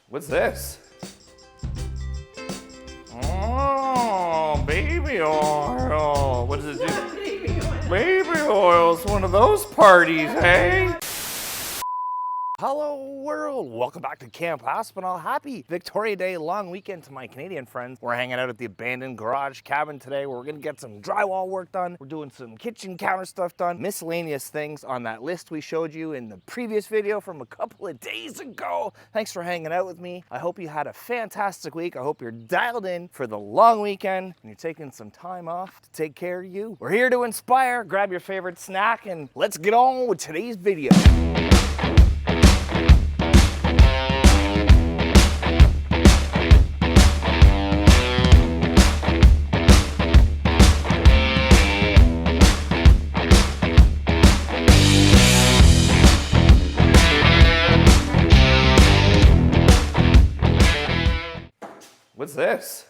What's this? Oh, baby oil. What does it do? Baby oil. Baby oil's one of those parties, hey? Hello world, welcome back to Camp Aspinall. Happy Victoria Day long weekend to my Canadian friends. We're hanging out at the abandoned garage cabin today. We're gonna get some drywall work done. We're doing some kitchen counter stuff done, miscellaneous things on that list we showed you in the previous video from a couple of days ago. Thanks for hanging out with me. I hope you had a fantastic week. I hope you're dialed in for the long weekend and you're taking some time off to take care of you. We're here to inspire. Grab your favorite snack and let's get on with today's video. What's this?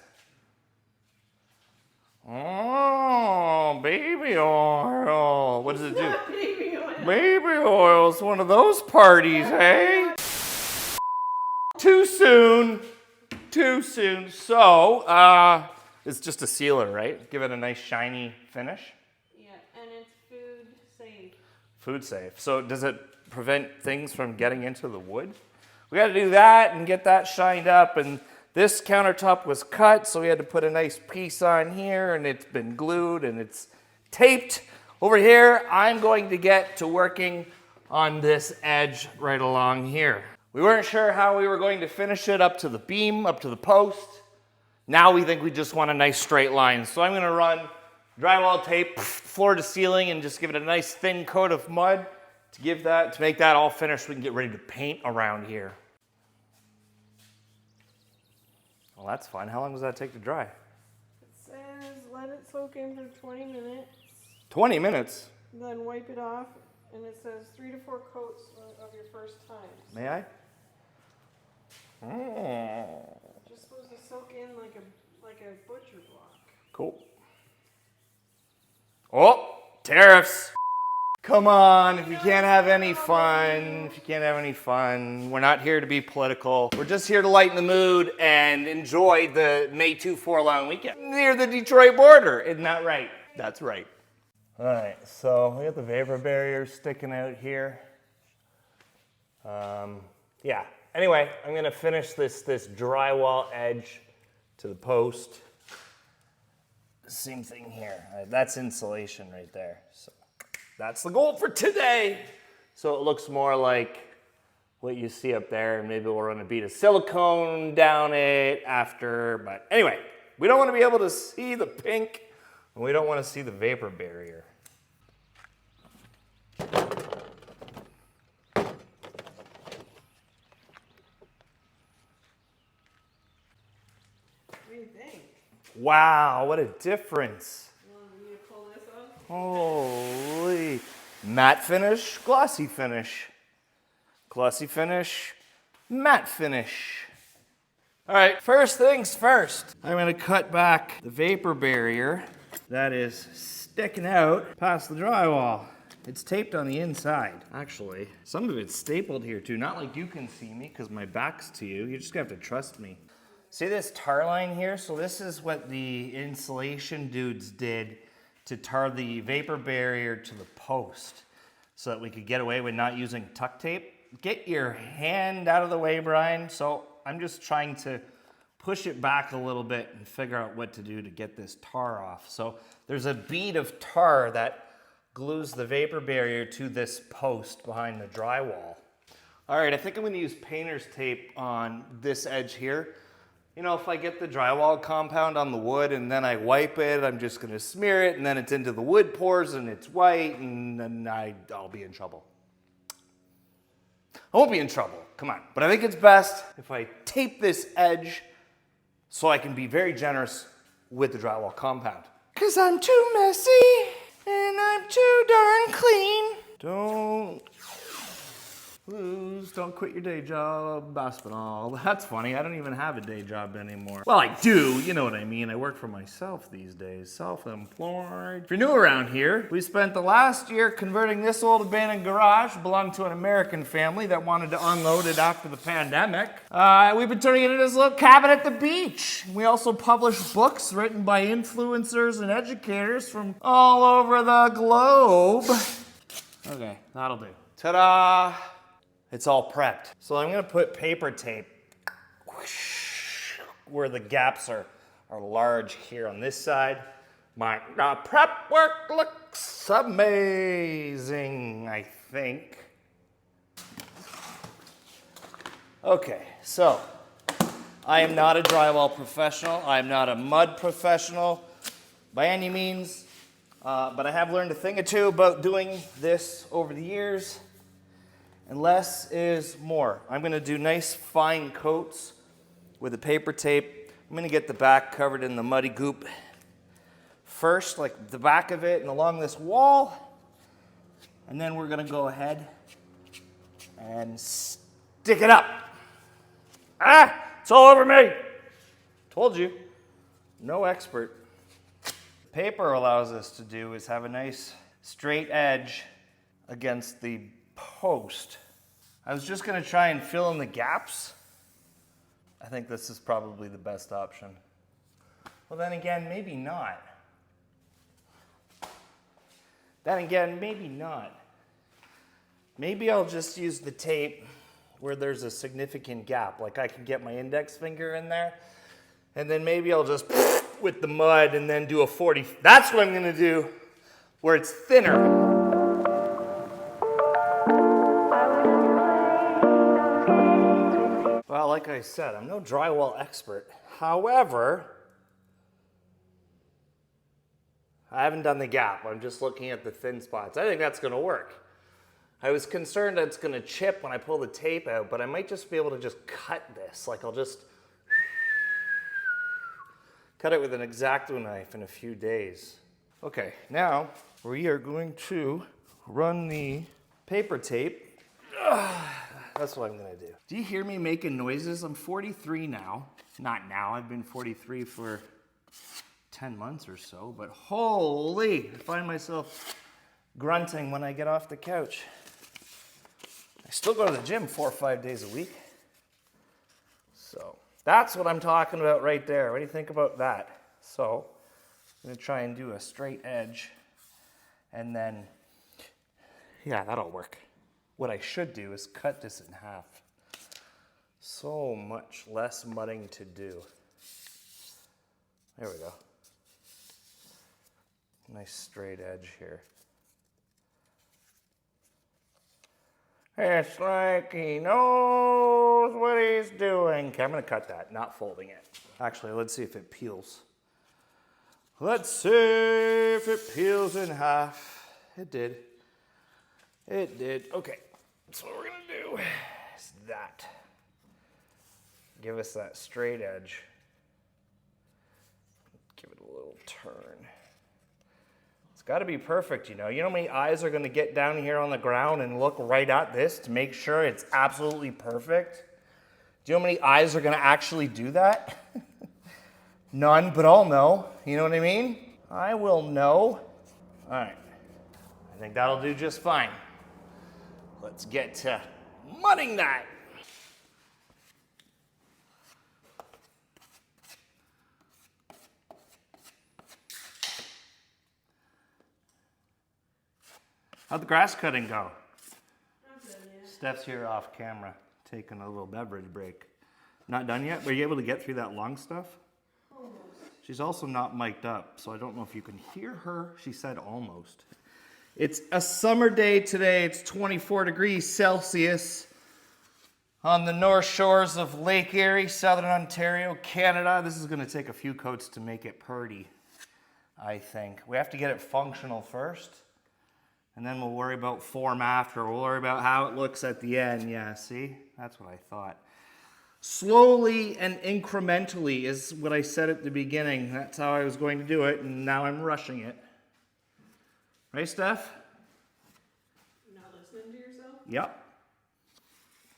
Oh, baby oil. What does it do? Baby oil. Baby oil's one of those parties, hey? Too soon. Too soon. So, it's just a sealer, right? Give it a nice shiny finish. Yeah, and it's food safe. Food safe. So does it prevent things from getting into the wood? We got to do that and get that shined up, and this countertop was cut, so we had to put a nice piece on here, and it's been glued and it's taped. Over here, I'm going to get to working on this edge right along here. We weren't sure how we were going to finish it up to the beam, up to the post. Now we think we just want a nice straight line. So I'm gonna run drywall tape floor to ceiling and just give it a nice thin coat of mud to make that all finished. We can get ready to paint around here. Well, that's fine. How long does that take to dry? It says let it soak in for 20 minutes, 20 minutes? then wipe it off, and it says 3 to 4 coats of your first time. May I? Oh, Just supposed to soak in like a butcher block. cool. Oh, tariffs. Come on, if you can't have any fun, we're not here to be political. We're just here to lighten the mood and enjoy the May 2-4 long weekend near the Detroit border. Isn't that right? That's right. All right, so we got the vapor barrier sticking out here. Yeah, anyway, I'm gonna finish this drywall edge to the post. Same thing here. That's insulation right there. So that's the goal for today. So it looks more like what you see up there, and maybe we'll run a bead of silicone down it after. But anyway, we don't want to be able to see the pink, and we don't want to see the vapor barrier. What do you think? Wow, what a difference. You need to pull this off? Holy. Matte finish, glossy finish. Glossy finish, matte finish. All right, first things first. I'm gonna cut back the vapor barrier that is sticking out past the drywall. It's taped on the inside. Actually, some of it's stapled here too. Not like you can see me because my back's to you. You just have to trust me. See this tar line here? So this is what the insulation dudes did to tar the vapor barrier to the post so that we could get away with not using tuck tape. Get your hand out of the way, Brian. So I'm just trying to push it back a little bit and figure out what to do to get this tar off. So there's a bead of tar that glues the vapor barrier to this post behind the drywall. All right, I think I'm gonna use painter's tape on this edge here. You know, if I get the drywall compound on the wood and then I wipe it, I'm just gonna smear it and then it's into the wood pores and it's white and then I'll be in trouble. I won't be in trouble, come on. But I think it's best if I tape this edge so I can be very generous with the drywall compound. 'Cause I'm too messy and I'm too darn clean. Lose, don't quit your day job, Aspinall. That's funny, I don't even have a day job anymore. Well, I do, you know what I mean. I work for myself these days, self-employed. If you're new around here, we spent the last year converting this old abandoned garage, belonged to an American family that wanted to unload it after the pandemic. We've been turning it into this little cabin at the beach. We also publish books written by influencers and educators from all over the globe. Okay, that'll do. Ta-da! It's all prepped. So I'm gonna put paper tape where the gaps are large here on this side. My prep work looks amazing, I think. Okay, so I am not a drywall professional. I am not a mud professional by any means, but I have learned a thing or two about doing this over the years. And less is more. I'm gonna do nice fine coats with the paper tape. I'm gonna get the back covered in the muddy goop first, like the back of it and along this wall. And then we're gonna go ahead and stick it up. Ah, it's all over me. Told you, no expert. Paper allows us to do is have a nice straight edge against the post. I was just gonna try and fill in the gaps. I think this is probably the best option. Well, then again, maybe not. Then again, maybe not. Maybe I'll just use the tape where there's a significant gap. Like I can get my index finger in there, and then maybe I'll just with the mud and then do a 40. That's what I'm gonna do, where it's thinner. Well, like I said, I'm no drywall expert. However, I haven't done the gap. I'm just looking at the thin spots. I think that's gonna work. I was concerned that it's gonna chip when I pull the tape out, but I might just be able to just cut this. Like I'll just cut it with an X-Acto knife in a few days. Okay, now we are going to run the paper tape. That's what I'm gonna do. Do you hear me making noises? I'm 43 now. Not now, I've been 43 for 10 months or so, but holy, I find myself grunting when I get off the couch. I still go to the gym 4 or 5 days a week. So that's what I'm talking about right there. What do you think about that? So I'm gonna try and do a straight edge and then, yeah, that'll work. What I should do is cut this in half. So much less mudding to do. There we go. Nice straight edge here. It's like he knows what he's doing. Okay, I'm gonna cut that, not folding it. Actually, let's see if it peels. Let's see if it peels in half. It did. It did. Okay, so what we're gonna do is that. Give us that straight edge. Give it a little turn. It's gotta be perfect, you know. You know how many eyes are gonna get down here on the ground and look right at this to make sure it's absolutely perfect? Do you know how many eyes are gonna actually do that? None, but I'll know. You know what I mean? I will know. All right, I think that'll do just fine. Let's get to mudding that. How'd the grass cutting go? Steph's here off camera, taking a little beverage break. Not done yet? Were you able to get through that lung stuff? Almost. She's also not mic'd up, so I don't know if you can hear her. She said almost. It's a summer day today. It's 24 degrees Celsius on the north shores of Lake Erie, southern Ontario, Canada. This is gonna take a few coats to make it purty, I think. We have to get it functional first, and then we'll worry about form after. We'll worry about how it looks at the end. Yeah, see? That's what I thought. Slowly and incrementally is what I said at the beginning. That's how I was going to do it, and now I'm rushing it. Right, Steph? You're not listening to yourself? Yep.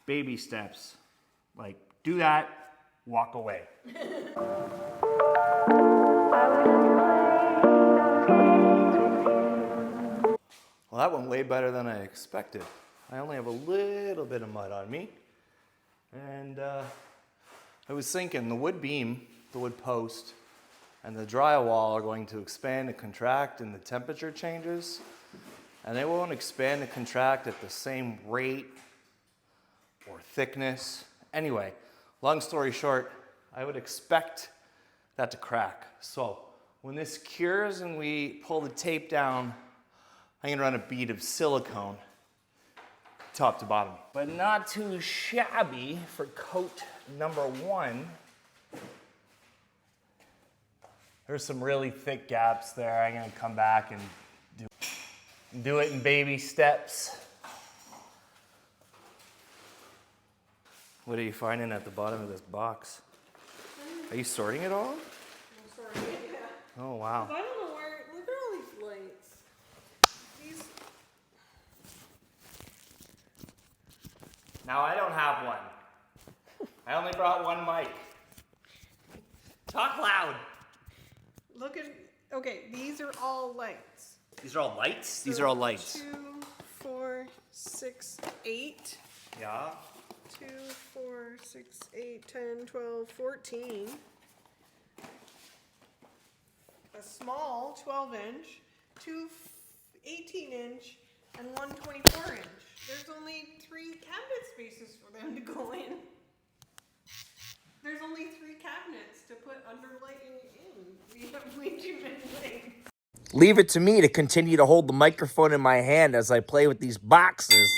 baby steps. Like, do that, walk away. Well, that went way better than I expected. I only have a little bit of mud on me. And I was thinking the wood beam, the wood post, and the drywall are going to expand and contract in the temperature changes. And they won't expand and contract at the same rate or thickness. Anyway, long story short, I would expect that to crack. So when this cures and we pull the tape down, I'm gonna run a bead of silicone top to bottom. But not too shabby for coat number 1. There's some really thick gaps there. I'm gonna come back and do it in baby steps. What are you finding at the bottom of this box? Are you sorting it all? I'm sorry. Yeah. Oh, wow. I don't know where. Look at all these lights. These. Now, I don't have one. I only brought one mic. Talk loud. Look at. Okay, these are all lights. These are all lights? These So are all lights. 2, 4, 6, 8. Yeah. 2, 4, 6, 8, 10, 12, 14. A small 12-inch, 2 18-inch, and 1 24-inch. There's only 3 cabinet spaces for them to go in. There's only 3 cabinets to put under lighting in. We have way too many lights. Leave it to me to continue to hold the microphone in my hand as I play with these boxes.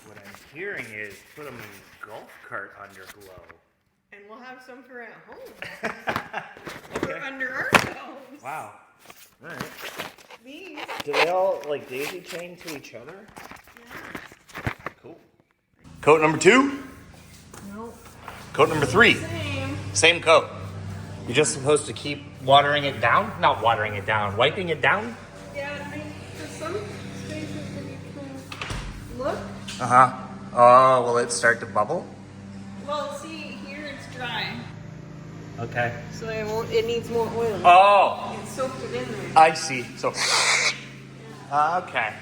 What I'm hearing is put them in a golf cart underglow. And we'll have some for at home. Or under ourselves. Wow. All right. These. Do they all like daisy chain to each other? Yeah. Cool. Coat number 2? Nope. Coat number 3? Same. Same coat. You're just supposed to keep watering it down? Not watering it down, wiping it down? Yeah, there's some spaces where you can look. Uh-huh. Oh, will it start to bubble? Well, see, here it's dry. Okay. So it needs more oil. Oh, It soaked it in there. I see. So, okay.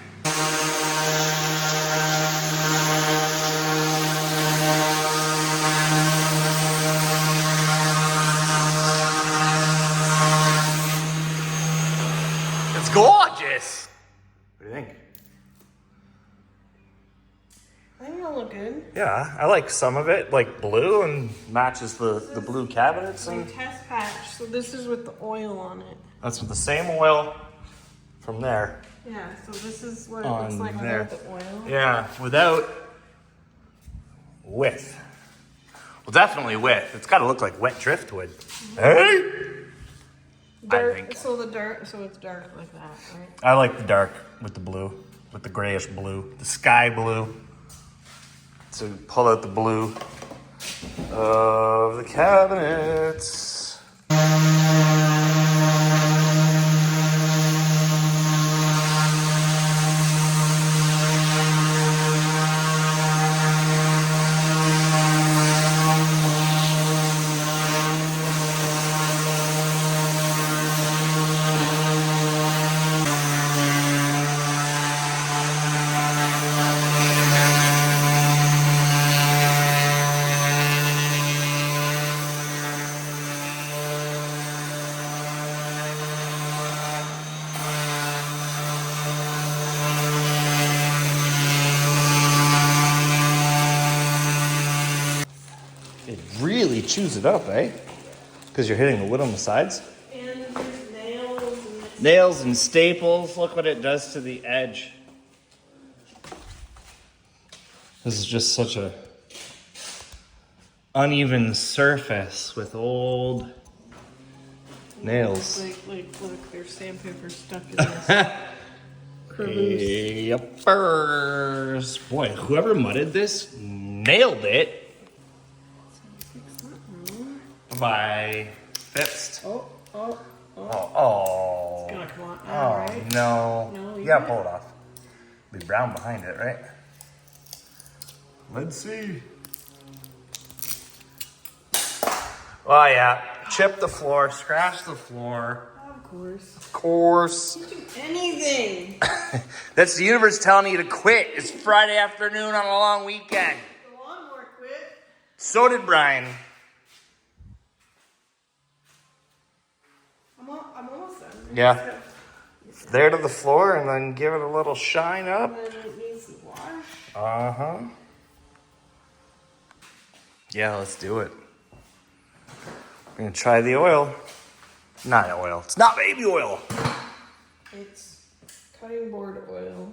It's gorgeous. What do you think? I think it'll look good. Yeah, I like some of it, like blue, and matches the blue cabinets. My And test patch. So this is with the oil on it. that's with the same oil from there. Yeah, so this is what it On looks like there. without the oil. Yeah, without width. Well, definitely width. It's got to look like wet driftwood. Hey? Dark, think. so it's dark like that, right? I like the dark with the blue, with the grayish blue, the sky blue. So pull out the blue of the cabinets. It really chews it up, eh? Because you're hitting the wood on the sides. And there's nails and Nails and staples. Look what it does to the edge. This is just such a uneven surface with old nails. look, there's sandpaper stuck in this. crevice. Yuppers. Boy, whoever mudded this nailed it by fist. Oh. Oh. It's gonna come on. Oh, All right. no. No, You you gotta got pull it off. Be brown behind it, right? Let's see. Oh yeah, chip the floor, scratch the floor. Of course. Of course. You can do anything. That's the universe telling you to quit. It's Friday afternoon on a long weekend. The lawnmower quit. So did Brian. I'm almost done. Yeah. There to the floor and then give it a little shine up. And then it needs to wash. Uh-huh. Yeah, let's do it. We're gonna try the oil. Not oil. It's not baby oil. It's cutting board oil.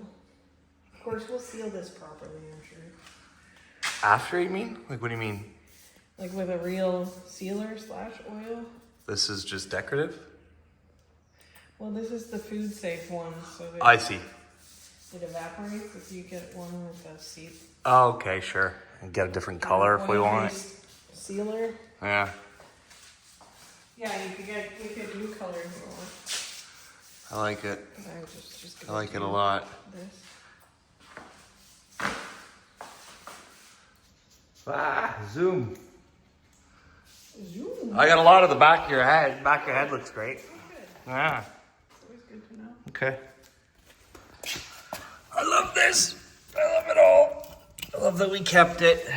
Of course, we'll seal this properly, I'm sure. After, you mean? Like, what do you mean? Like with a real sealer / oil. This is just decorative? Well, this is the food safe one, so that I see. it evaporates if you get one with a seal. Oh, okay, sure. And get a different color if we want it. Sealer. Yeah. Yeah, you could new color if you want. I like it. I was just I like it a lot. This. Zoom. Zoom. I got a lot of the back of your head. Back of your head looks great. Oh, good. Yeah. It's always good to know. Okay. I love this. I love it all. I love that we kept it.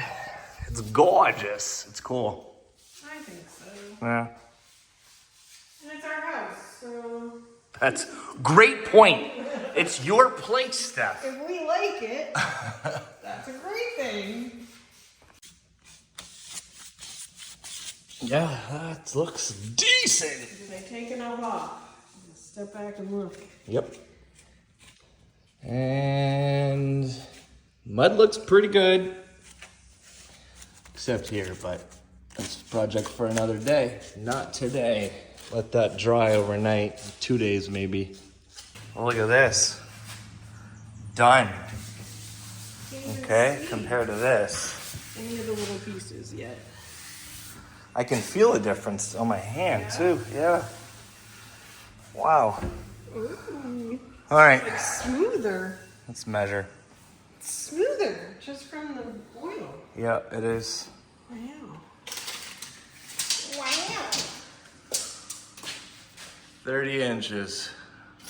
It's gorgeous. It's cool. I think so. Yeah. And it's our house, so That's great point. It's your place, Steph. if we like it, that's a great thing. Yeah, that looks decent. Did I take enough off? Just step back and look. Yep. And mud looks pretty good. Except here, but that's a project for another day. Not today. Let that dry overnight. 2 days maybe. Oh, look at this. Done. Okay, compared to this. Any of the little pieces yet? I can feel the difference on my hand too. Yeah. Wow. Ooh, All right. like smoother. Let's measure. Smoother, just from the oil. Yeah, it is. Wow. Wow. 30 inches.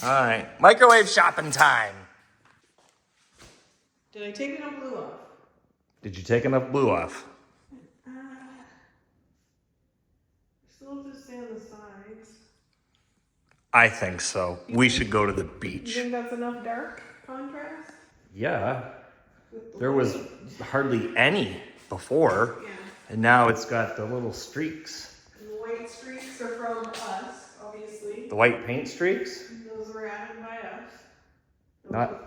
All right. Microwave shopping time. Did I take enough glue off? Did you take enough glue off? Still just stay on the sides. I think so. We should go to the You beach. think that's enough dark contrast? Yeah. With the There was white? hardly any before. Yeah. And now it's got the little streaks. And the white streaks are from us, obviously. The white paint streaks? Those were added by us.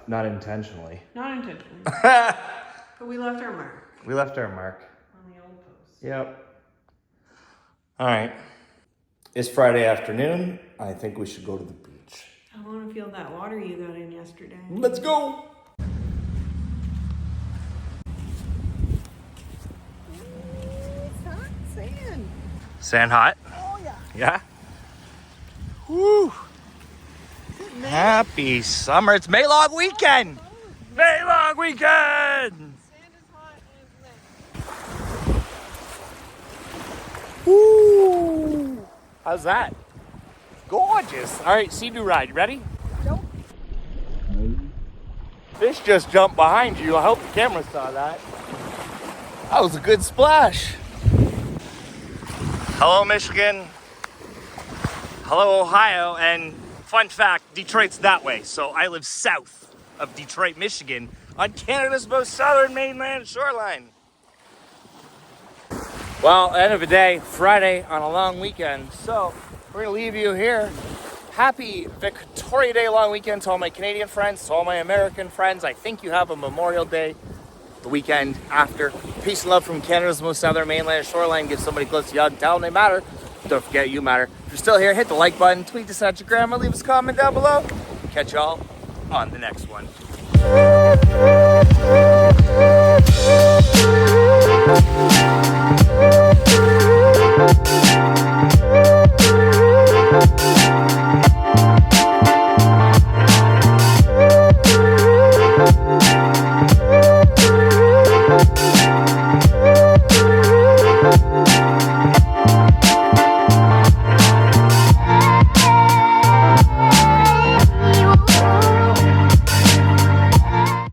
Not intentionally. Not intentionally. But we left our mark We left our mark. on the old post. Yep. All right. It's Friday afternoon. I think we should go to the beach. I want to feel that water you got in yesterday. Let's go. It's hot sand. Sand hot? Oh, yeah. Yeah. Woo. Happy summer. It's Maylog weekend. Maylog weekend. Sand is hot and it's wet. Woo. How's that? Gorgeous. All right, sea-doo ride. You ready? Nope. Fish just jumped behind you. I hope the camera saw that. That was a good splash. Hello, Michigan. Hello, Ohio. And fun fact, Detroit's that way. So I live south of Detroit, Michigan, on Canada's most southern mainland shoreline. Well, end of the day, Friday on a long weekend. So we're gonna leave you here. Happy Victoria Day long weekend to all my Canadian friends, to all my American friends. I think you have a Memorial Day the weekend after. Peace and love from Canada's most southern mainland shoreline. Give somebody close to you and tell them they matter. Don't forget you matter. If you're still here, hit the like button, tweet this at your grandma, leave us a comment down below. Catch y'all on the next one.